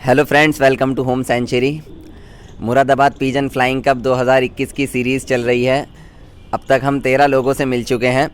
Hello friends, welcome to home century. Moradabad pigeon flying cup 2021 की series चल रही है। अब तक हम 13 लोगों से मिल चुके हैं।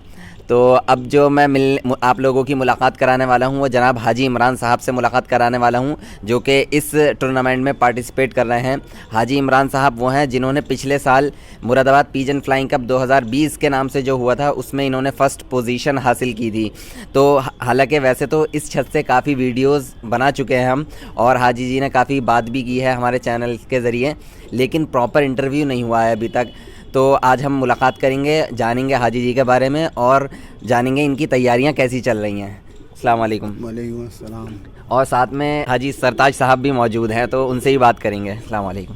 तो अब जो मैं आप लोगों की मुलाकात कराने वाला हूं वो जनाब हाजी इमरान साहब से मुलाकात कराने वाला हूं, जो कि इस टूर्नामेंट में पार्टिसिपेट कर रहे हैं। हाजी इमरान साहब वो हैं जिन्होंने पिछले साल मुरादाबाद पिजन फ्लाइंग कप 2020 के नाम से जो हुआ था उसमें इन्होंने फ़र्स्ट पोजीशन हासिल की थी। तो हालांकि वैसे तो इस छत से काफ़ी वीडियोस बना चुके हैं हम, और हाजी जी ने काफ़ी बात भी की है हमारे चैनल के ज़रिए, लेकिन प्रॉपर इंटरव्यू नहीं हुआ है अभी तक। तो आज हम मुलाकात करेंगे, जानेंगे हाजी जी के बारे में और जानेंगे इनकी तैयारियां कैसी चल रही हैं। अस्सलाम वालेकुम। वालेकुम अस्सलाम। और साथ में हाजी सरताज साहब भी मौजूद हैं, तो उनसे ही बात करेंगे। अस्सलाम वालेकुम।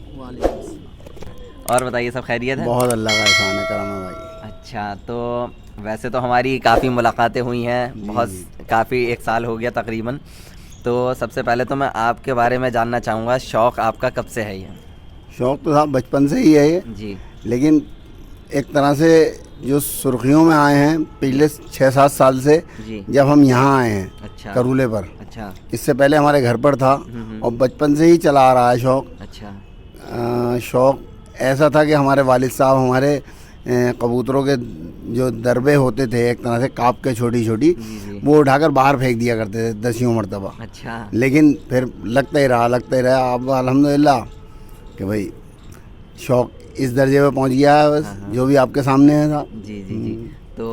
और बताइए, सब खैरियत है? बहुत अल्लाह का एहसान है, करम है भाई। अच्छा, तो वैसे तो हमारी काफ़ी मुलाकातें हुई हैं, बहुत काफ़ी 1 साल हो गया तकरीबन। तो सबसे पहले तो मैं आपके बारे में जानना चाहूँगा, शौक़ आपका कब से है ये? शौक़ तो साहब बचपन से ही है ये जी। लेकिन एक तरह से जो सुर्खियों में आए हैं पिछले 6-7 साल से, जी। जब हम यहाँ आए हैं। अच्छा। करूले पर। अच्छा। इससे पहले हमारे घर पर था और बचपन से ही चला आ रहा है शौक़। अच्छा। शौक़ ऐसा था कि हमारे वालिद साहब हमारे कबूतरों के जो दरबे होते थे, एक तरह से काप के छोटी छोटी, वो उठाकर बाहर फेंक दिया करते थे 10 मरतबा। अच्छा। लेकिन फिर लगता ही रहा। अब अल्हम्दुलिल्लाह कि भाई शौक़ इस दर्जे पे पहुंच गया है, बस जो भी आपके सामने है था। जी जी जी। तो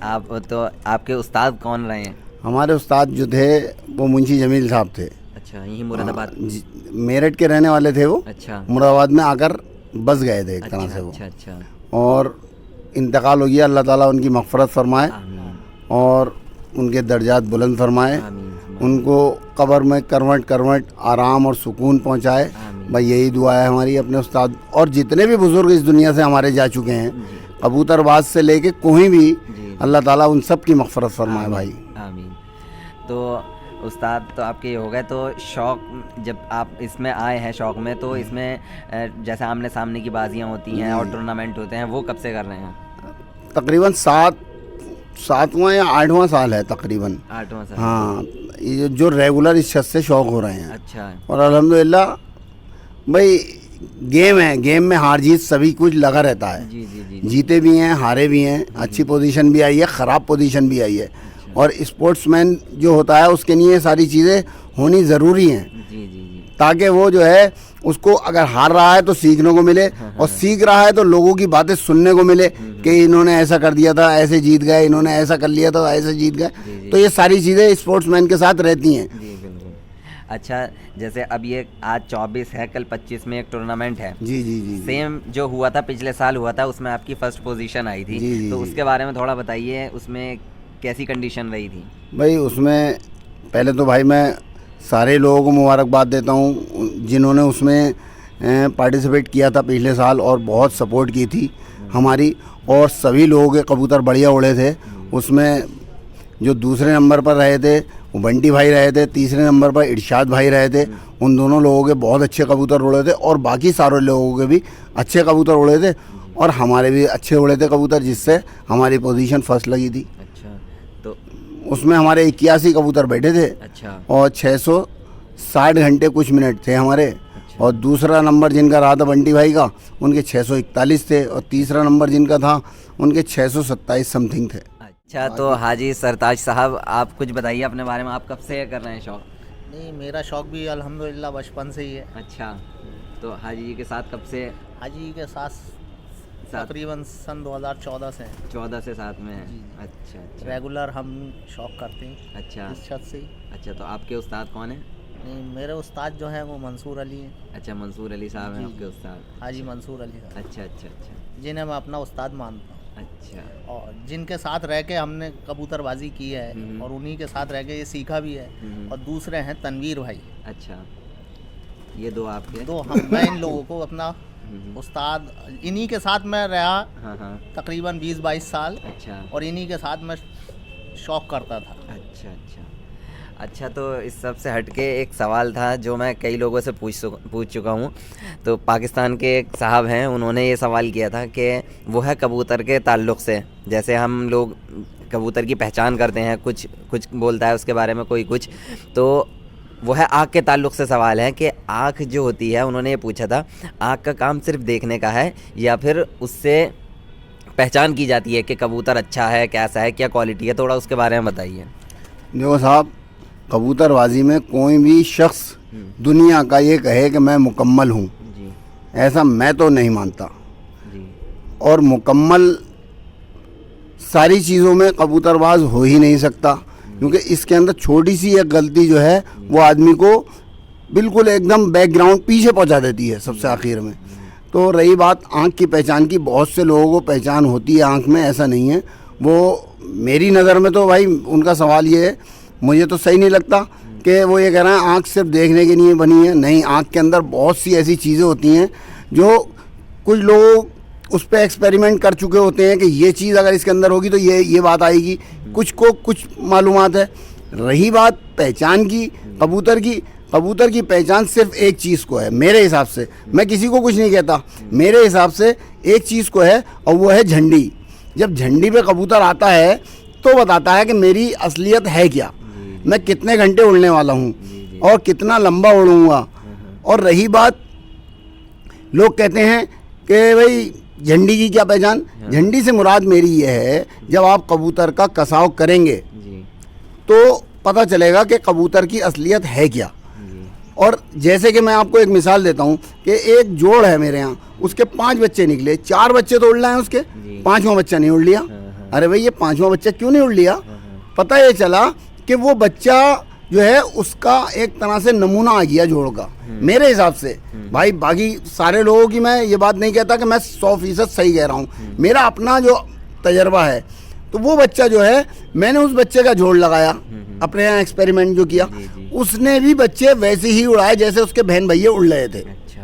आपके उस्ताद कौन रहे हैं? हमारे उस्ताद जो थे वो मुंशी जमील साहब थे। अच्छा, यही मुरादाबाद? मेरठ के रहने वाले थे वो। अच्छा। मुरादाबाद में आकर बस गए थे एक तरह से वो। अच्छा अच्छा। और इंतकाल हो गया, अल्लाह ताला उनकी मग़फ़िरत फरमाए और उनके दर्जात बुलंद फरमाए, उनको कब्र में करवट आराम और सुकून पहुँचाए। भाई यही दुआ है हमारी अपने उस्ताद और जितने भी बुज़ुर्ग इस दुनिया से हमारे जा चुके हैं, कबूतरबाज से लेके कोई भी, अल्लाह ताला उन सब की मग़फ़िरत फरमाए भाई। आमीन। तो उस्ताद तो आपके हो गए, तो शौक़ जब आप इसमें आए हैं शौक़ में, तो इसमें जैसे आमने सामने की बाजियाँ होती हैं और टूर्नामेंट होते हैं, वो कब से कर रहे हैं? तकरीबन 7वां या 8वां साल है तकरीबन। 8वां साल। हाँ, ये जो रेगुलर इस छत से शौक़ हो रहे हैं। अच्छा। और अल्हम्दुलिल्लाह भाई गेम है, गेम में हार जीत सभी कुछ लगा रहता है। जी जी जी। जीते भी हैं, हारे भी हैं, अच्छी पोजीशन भी आई है, ख़राब पोजीशन भी आई है। और स्पोर्ट्समैन जो होता है उसके लिए ये सारी चीज़ें होनी ज़रूरी हैं। जी जी जी। ताकि वो जो है उसको अगर हार रहा है तो सीखने को मिले, और सीख रहा है तो लोगों की बातें सुनने को मिले कि इन्होंने ऐसा कर दिया था ऐसे जीत गए, इन्होंने ऐसा कर लिया था ऐसे जीत गए। तो ये सारी चीज़ें स्पोर्ट्समैन के साथ रहती हैं। जी बिल्कुल। अच्छा, जैसे अब ये आज 24 है, कल 25 में एक टूर्नामेंट है। जी जी जी। सेम जो हुआ था पिछले साल हुआ था, उसमें आपकी फर्स्ट पोजीशन आई थी। जी, तो जी। उसके बारे में थोड़ा बताइए, उसमें कैसी कंडीशन रही थी? भाई उसमें पहले तो भाई मैं सारे लोगों को मुबारकबाद देता हूँ जिन्होंने उसमें पार्टिसिपेट किया था पिछले साल और बहुत सपोर्ट की थी हमारी, और सभी लोगों के कबूतर बढ़िया उड़े थे। उसमें जो दूसरे नंबर पर रहे थे वो बंटी भाई रहे थे, तीसरे नंबर पर इरशाद भाई रहे थे। उन दोनों लोगों के बहुत अच्छे कबूतर उड़े थे और बाकी सारे लोगों के भी अच्छे कबूतर उड़े थे और हमारे भी अच्छे उड़े थे कबूतर, जिससे हमारी पोजीशन फर्स्ट लगी थी। अच्छा। तो उसमें हमारे 81 कबूतर बैठे थे। अच्छा। और 660 घंटे कुछ मिनट थे हमारे। अच्छा। और दूसरा नंबर जिनका रहा था बंटी भाई का, उनके 641 थे, और तीसरा नंबर जिनका था उनके 627 समथिंग थे। अच्छा, तो हाजी सरताज साहब, आप कुछ बताइए अपने बारे में, आप कब से कर रहे हैं शौक़? नहीं, मेरा शौक़ भी अल्हम्दुलिल्लाह बचपन से ही है। अच्छा, तो हाजी जी के साथ कब से? हाजी के साथ तकरीबन सन 2014 से हैं। 14 से साथ में है। जी। अच्छा अच्छा। रेगुलर हम शौक़ करते हैं अच्छा। इस छत से ही। अच्छा, तो आपके उस्ताद कौन है? नहीं, मेरे उस्ताद जो हैं वो मंसूर अली हैं। अच्छा, मंसूर अली साहब हैं जी, आपके उस्ताद? हाजी मंसूर अली साहब, अच्छा अच्छा अच्छा। जिन्हें मैं अपना उस्ताद मानता हूँ अच्छा। और जिनके साथ रह के हमने कबूतरबाजी की है और उन्हीं के साथ रह के ये सीखा भी है। और दूसरे हैं तनवीर भाई। अच्छा, ये दो आपके? दो हम, मैं इन लोगों को अपना उस्ताद, इन्हीं के साथ मैं रहा हाँ हाँ। तकरीबन 20-22 साल। अच्छा। और इन्हीं के साथ मैं शौक़ करता था। अच्छा अच्छा अच्छा। तो इस सब से हट के एक सवाल था जो मैं कई लोगों से पूछ चुका हूँ। तो पाकिस्तान के एक साहब हैं, उन्होंने ये सवाल किया था कि वो है कबूतर के ताल्लुक़ से, जैसे हम लोग कबूतर की पहचान करते हैं, कुछ कुछ बोलता है उसके बारे में कोई कुछ, तो वो है आँख के ताल्लुक़ से सवाल है कि आँख जो होती है, उन्होंने ये पूछा था, आँख का काम सिर्फ देखने का है या फिर उससे पहचान की जाती है कि कबूतर अच्छा है, कैसा है, क्या क्वालिटी है? थोड़ा उसके बारे में बताइए। देखो साहब, कबूतरबाजी में कोई भी शख्स दुनिया का ये कहे कि मैं मुकम्मल हूँ, जी ऐसा मैं तो नहीं मानता। जी और मुकम्मल सारी चीज़ों में कबूतरबाज हो ही नहीं सकता, क्योंकि इसके अंदर छोटी सी एक गलती जो है वो आदमी को बिल्कुल एकदम बैकग्राउंड पीछे पहुंचा देती है सबसे आखिर में। तो रही बात आँख की पहचान की, बहुत से लोगों को पहचान होती है आँख में, ऐसा नहीं है। वो मेरी नज़र में तो भाई उनका सवाल ये है, मुझे तो सही नहीं लगता कि वो ये कह रहे हैं आँख सिर्फ देखने के लिए बनी है। नहीं, आँख के अंदर बहुत सी ऐसी चीज़ें होती हैं जो कुछ लोग उस पर एक्सपेरिमेंट कर चुके होते हैं कि ये चीज़ अगर इसके अंदर होगी तो ये बात आएगी। कुछ को कुछ मालूमात है। रही बात पहचान की, कबूतर की पहचान सिर्फ एक चीज़ को है मेरे हिसाब से। मैं किसी को कुछ नहीं कहता, मेरे हिसाब से एक चीज़ को है और वो है झंडी। जब झंडी पे कबूतर आता है तो बताता है कि मेरी असलियत है क्या, मैं कितने घंटे उड़ने वाला हूँ और कितना लंबा उड़ूँगा। और रही बात, लोग कहते हैं कि भाई झंडी की क्या पहचान, झंडी से मुराद मेरी ये है, जब आप कबूतर का कसाव करेंगे तो पता चलेगा कि कबूतर की असलियत है क्या। और जैसे कि मैं आपको एक मिसाल देता हूँ कि एक जोड़ है मेरे यहाँ, उसके 5 बच्चे निकले, 4 बच्चे तो उड़ रहे हैं उसके, 5वां बच्चा नहीं उड़ लिया। अरे भाई ये 5वां बच्चा क्यों नहीं उड़ लिया? पता ये चला कि वो बच्चा जो है उसका एक तरह से नमूना आ गया जोड़ का, मेरे हिसाब से। भाई बाकी सारे लोगों की मैं ये बात नहीं कहता कि मैं 100% सही कह रहा हूँ, मेरा अपना जो तजर्बा है। तो वो बच्चा जो है, मैंने उस बच्चे का जोड़ लगाया, अपने यहाँ एक्सपेरिमेंट जो किया, उसने भी बच्चे वैसे ही उड़ाए जैसे उसके बहन भैया उड़ रहे थे। अच्छा।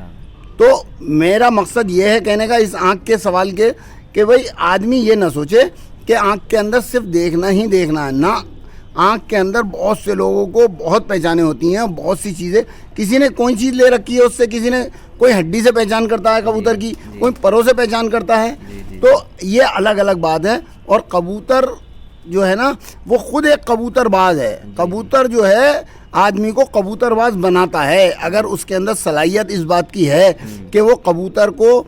तो मेरा मकसद ये है कहने का इस आँख के सवाल के कि भाई आदमी ये ना सोचे कि आँख के अंदर सिर्फ देखना ही देखना है ना। आँख के अंदर बहुत से लोगों को बहुत पहचानें होती हैं, बहुत सी चीज़ें, किसी ने कोई चीज़ ले रखी है उससे, किसी ने कोई हड्डी से पहचान करता है कबूतर की, कोई परों से पहचान करता है। तो ये अलग अलग बात है। और कबूतर जो है ना वो खुद एक कबूतरबाज है। कबूतर जो है आदमी को कबूतरबाज बनाता है, अगर उसके अंदर सलाहियत इस बात की है कि वो कबूतर को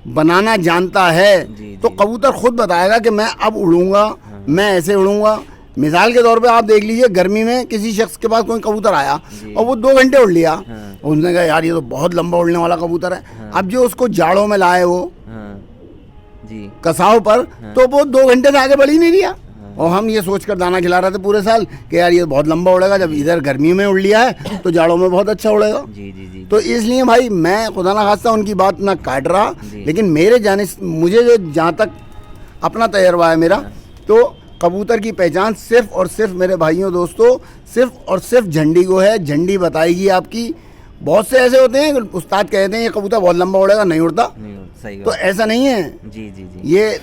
बनाना जानता है, तो कबूतर खुद बताएगा कि मैं अब उड़ूंगा, मैं ऐसे उड़ूंगा। मिसाल के तौर पे आप देख लीजिए, गर्मी में किसी शख्स के पास कोई कबूतर आया और वो 2 घंटे उड़ लिया, उसने कहा यार ये तो बहुत लंबा उड़ने वाला कबूतर है। अब जो उसको जाड़ों में लाए वो कसाव पर, तो वो 2 घंटे से आगे बढ़ ही नहीं रहा। और हम ये सोचकर दाना खिला रहे थे पूरे साल कि यार ये बहुत लंबा उड़ेगा, जब इधर गर्मी में उड़ लिया है तो जाड़ों में बहुत अच्छा उड़ेगा। तो इसलिए भाई मैं खुदा ना खास्ता उनकी बात ना काट रहा, लेकिन मेरे जाने मुझे जो जहाँ तक अपना तजर्बा है मेरा, तो कबूतर की पहचान सिर्फ और सिर्फ मेरे भाइयों दोस्तों सिर्फ और सिर्फ झंडी को है। झंडी बताएगी आपकी। बहुत से ऐसे होते हैं उस्ताद कहते हैं ये कबूतर बहुत लंबा उड़ेगा, नहीं उड़ता। तो ऐसा नहीं है। ये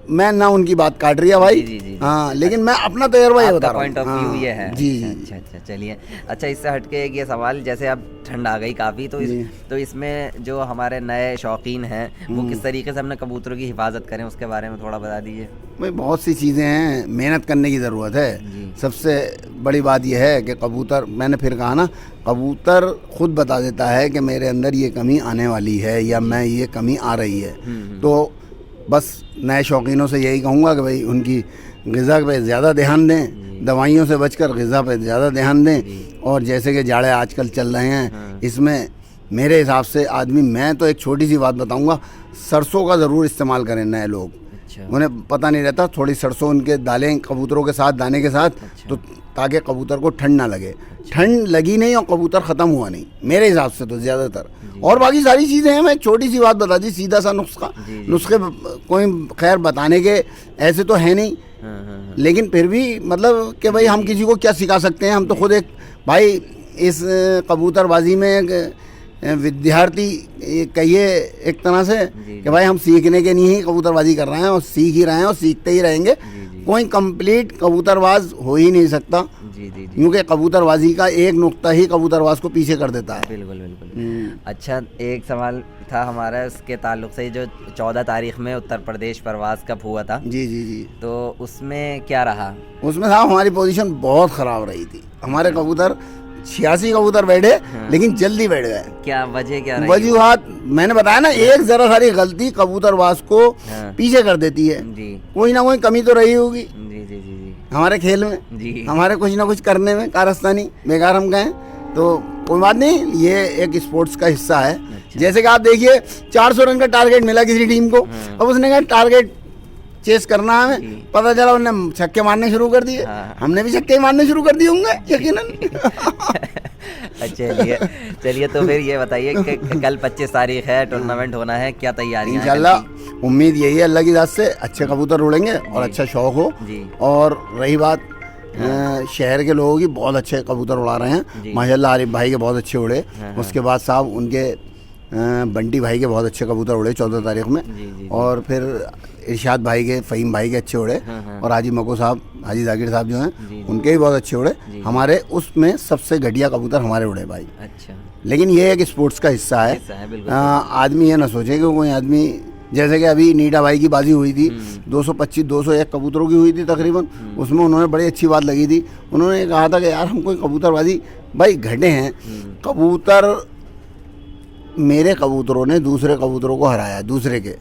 मैं ना उनकी बात काट रही है भाई। हाँ, लेकिन मैं अपना तजर्बा ये बता रहा हूँ। पॉइंट ऑफ व्यू ये है। जी। अच्छा चलिए। अच्छा, इससे हटके एक ये सवाल, जैसे अब ठंड आ गई काफ़ी, तो इसमें जो हमारे नए शौकीन हैं वो किस तरीके से अपने कबूतरों की हिफाजत करें, उसके बारे में थोड़ा बता दीजिए। भाई बहुत सी चीज़ें हैं, मेहनत करने की ज़रूरत है। सबसे बड़ी बात यह है कि कबूतर, मैंने फिर कहा ना, कबूतर खुद बता देता है कि मेरे अंदर ये कमी आने वाली है या मैं ये कमी आ रही है। तो बस नए शौकीनों से यही कहूँगा कि भाई उनकी ग़िज़ा पे ज़्यादा ध्यान दें, दवाइयों से बचकर ग़िज़ा पे ज़्यादा ध्यान दें। और जैसे कि जाड़े आजकल चल रहे हैं, इसमें मेरे हिसाब से आदमी, मैं तो एक छोटी सी बात बताऊँगा, सरसों का ज़रूर इस्तेमाल करें नए लोग। उन्हें पता नहीं रहता, थोड़ी सरसों उनके डालें कबूतरों के साथ, दाने के साथ, तो ताकि कबूतर को ठंड ना लगे। ठंड लगी नहीं और कबूतर ख़त्म हुआ नहीं मेरे हिसाब से तो ज़्यादातर। और बाकी सारी चीज़ें हैं, मैं छोटी सी बात बता दी, सीधा सा नुस्खे कोई खैर बताने के ऐसे तो है नहीं, लेकिन फिर भी मतलब कि भाई हम किसी को क्या सिखा सकते हैं। हम तो खुद एक भाई इस कबूतरबाजी में एक विद्यार्थी कहिए एक तरह से कि भाई हम सीखने के लिए ही कबूतरबाजी कर रहे हैं और सीख ही रहे हैं और सीखते ही रहेंगे। कोई कंप्लीट कबूतरबाज हो ही नहीं सकता, क्योंकि कबूतरबाजी का एक नुक्ता ही कबूतरबाज को पीछे कर देता है। बिल्कुल। अच्छा, एक सवाल था हमारा इसके ताल्लुक से, जो 14 तारीख में उत्तर प्रदेश प्रवास कप हुआ था। जी। तो उसमें क्या रहा? उसमें साहब हमारी पोजीशन बहुत ख़राब रही थी। हमारे कबूतर 86 कबूतर बैठे, लेकिन जल्दी बैठ गए। क्या वजह क्या रही? वजूहात मैंने बताया ना, एक जरा सारी गलती कबूतरबाज को हाँ। पीछे कर देती है। जी कोई ना कोई कमी तो रही होगी जी जी जी जी हमारे खेल में, जी। हमारे कुछ ना कुछ करने में, कारस्तानी बेकार हम कहें तो कोई बात नहीं, ये एक स्पोर्ट्स का हिस्सा है। अच्छा। जैसे कि आप देखिए 400 रन का टारगेट मिला किसी टीम को, अब उसने कहा टारगेट चेस करना है हमें, जी। पता चला उन्होंने छक्के मारने शुरू कर दिए, हाँ। हमने भी छक्के मारने शुरू कर दिए होंगे यकीनन। चलिए चलिए, तो फिर ये बताइए कि कल 25 तारीख है, टूर्नामेंट होना है, क्या तैयारी है? इंशाल्लाह उम्मीद यही है अल्लाह की ज़ात से अच्छे कबूतर उड़ेंगे और अच्छा शौक हो। जी। और रही बात शहर के लोगों की, बहुत अच्छे कबूतर उड़ा रहे जी। हैं माशाल्लाह। आरिफ भाई के बहुत अच्छे उड़े, उसके बाद साहब उनके बंटी भाई के बहुत अच्छे कबूतर उड़े 14 तारीख में, जी, जी, जी। और फिर इरशाद भाई के, फ़हीम भाई के अच्छे उड़े, और हाजी मको साहब, हाजी जाकिर साहब जो जी, हैं जी। उनके भी बहुत अच्छे उड़े। जी। हमारे उसमें सबसे घटिया कबूतर हमारे उड़े भाई। अच्छा, लेकिन ये एक स्पोर्ट्स का हिस्सा है। हिस्सा है, बिल्कुल। आदमी ये ना सोचे कि कोई आदमी, जैसे कि अभी नीडा भाई की बाजी हुई थी 225-201 कबूतरों की हुई थी तकरीबन, उसमें उन्होंने बड़ी अच्छी बात लगी थी। उन्होंने कहा था कि यार हम कोई कबूतरबाजी भाई घटे हैं, कबूतर मेरे कबूतरों ने दूसरे कबूतरों को हराया, दूसरे के,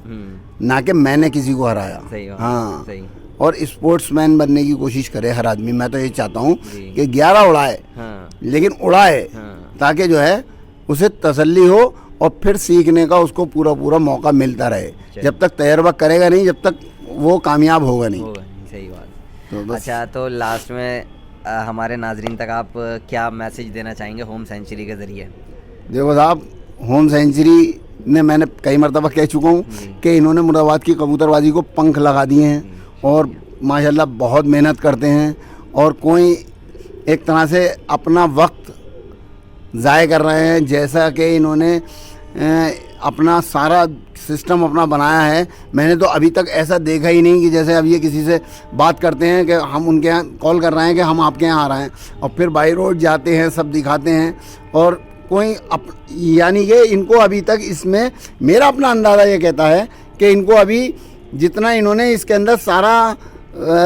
ना कि मैंने किसी को हराया। सही बात, हाँ, सही। और स्पोर्ट्समैन बनने की कोशिश करे हर आदमी। मैं तो ये चाहता हूँ जी। कि 11 उड़ाए, हाँ लेकिन उड़ाए हाँ ताकि जो है उसे तसल्ली हो और फिर सीखने का उसको पूरा पूरा मौका मिलता रहे। जब तक तजर्बा करेगा नहीं, जब तक वो कामयाब होगा नहीं। होगा नहीं, सही बात। तो बस अच्छा, तो लास्ट में हमारे नाजरीन तक आप क्या मैसेज देना चाहेंगे होम सेंचुरी के ज़रिए? देखो साहब, होम सेंचुरी ने, मैंने कई मरतबा कह चुका हूँ कि इन्होंने मुरादाबाद की कबूतरबाजी को पंख लगा दिए हैं और माशाल्लाह बहुत मेहनत करते हैं, और कोई एक तरह से अपना वक्त ज़ाय कर रहे हैं। जैसा कि इन्होंने अपना सारा सिस्टम अपना बनाया है, मैंने तो अभी तक ऐसा देखा ही नहीं कि जैसे अब ये किसी से बात करते हैं कि हम उनके यहाँ कॉल कर रहे हैं कि हम आपके यहाँ आ रहे हैं, और फिर बाई रोड जाते हैं, सब दिखाते हैं, और कोई यानी कि इनको अभी तक इसमें, मेरा अपना अंदाज़ा ये कहता है कि इनको अभी जितना इन्होंने इसके अंदर सारा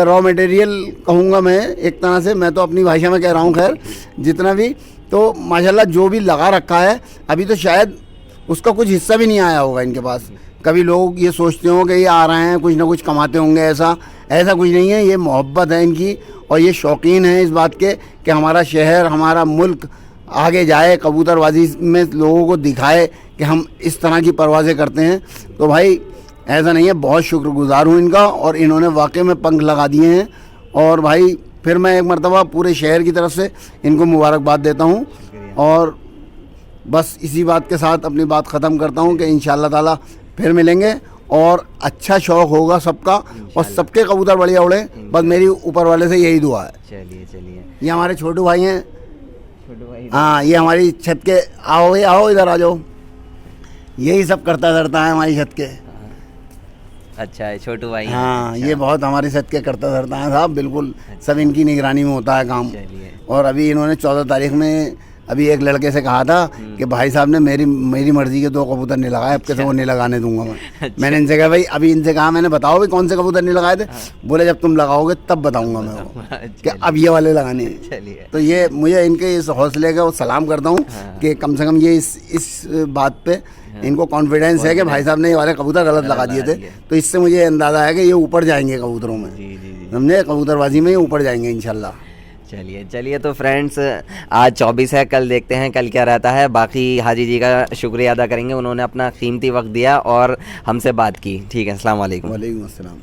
रॉ मटेरियल कहूँगा मैं एक तरह से, मैं तो अपनी भाषा में कह रहा हूँ, खैर जितना भी, तो माशाल्लाह जो भी लगा रखा है अभी तो शायद उसका कुछ हिस्सा भी नहीं आया होगा इनके पास। कभी लोग ये सोचते हो कि ये आ रहे हैं कुछ ना कुछ कमाते होंगे, ऐसा कुछ नहीं है। ये मोहब्बत है इनकी, और ये शौकीन है इस बात के कि हमारा शहर, हमारा मुल्क आगे जाए, कबूतरबाजी में लोगों को दिखाए कि हम इस तरह की परवाज़ें करते हैं। तो भाई ऐसा नहीं है, बहुत शुक्रगुजार हूँ इनका, और इन्होंने वाकई में पंख लगा दिए हैं। और भाई फिर मैं एक मरतबा पूरे शहर की तरफ से इनको मुबारकबाद देता हूँ, और बस इसी बात के साथ अपनी बात ख़त्म करता हूँ कि इंशाअल्लाह ताला फिर मिलेंगे, और अच्छा शौक़ होगा सबका, और सबके कबूतर बढ़िया उड़े, बस मेरी ऊपर वाले से यही दुआ है। चलिए चलिए, ये हमारे छोटू भाई हैं, छोटू भाई। हाँ, ये हमारी छत के, आओ भाई आओ, इधर आ जाओ, यही सब करता धरता है हमारी छत के। अच्छा है, छोटू भाई हैं। हाँ, अच्छा। ये बहुत हमारी छत के करता धरता है साहब, बिल्कुल सब इनकी निगरानी में होता है काम। चलिए। और अभी इन्होंने 14 तारीख में अभी एक लड़के से कहा था कि भाई साहब ने मेरी मर्जी के 2 कबूतर नहीं लगाए, अब कैसे वो नहीं लगाने दूंगा मैं। मैंने इनसे कहा भाई, अभी इनसे कहा मैंने, बताओ भाई कौन से कबूतर नहीं लगाए थे? बोले जब तुम लगाओगे तब बताऊंगा मैं वो कि अब ये वाले लगाने हैं। चलिए। तो ये मुझे इनके इस हौसले का सलाम करता हूँ कि कम से कम ये इस बात पे इनको कॉन्फिडेंस है कि भाई साहब ने ये वाले कबूतर गलत लगा दिए थे। तो इससे मुझे अंदाज़ा है कि ये ऊपर जाएंगे कबूतरों में, जी जी जी। समझे, कबूतरबाजी में ये ऊपर जाएंगे इंशाल्लाह। चलिए चलिए, तो फ्रेंड्स आज 24 है, कल देखते हैं कल क्या रहता है। बाकी हाजी जी का शुक्रिया अदा करेंगे, उन्होंने अपना कीमती वक्त दिया और हमसे बात की। ठीक है, अस्सलाम वालेकुम। वालेकुम अस्सलाम।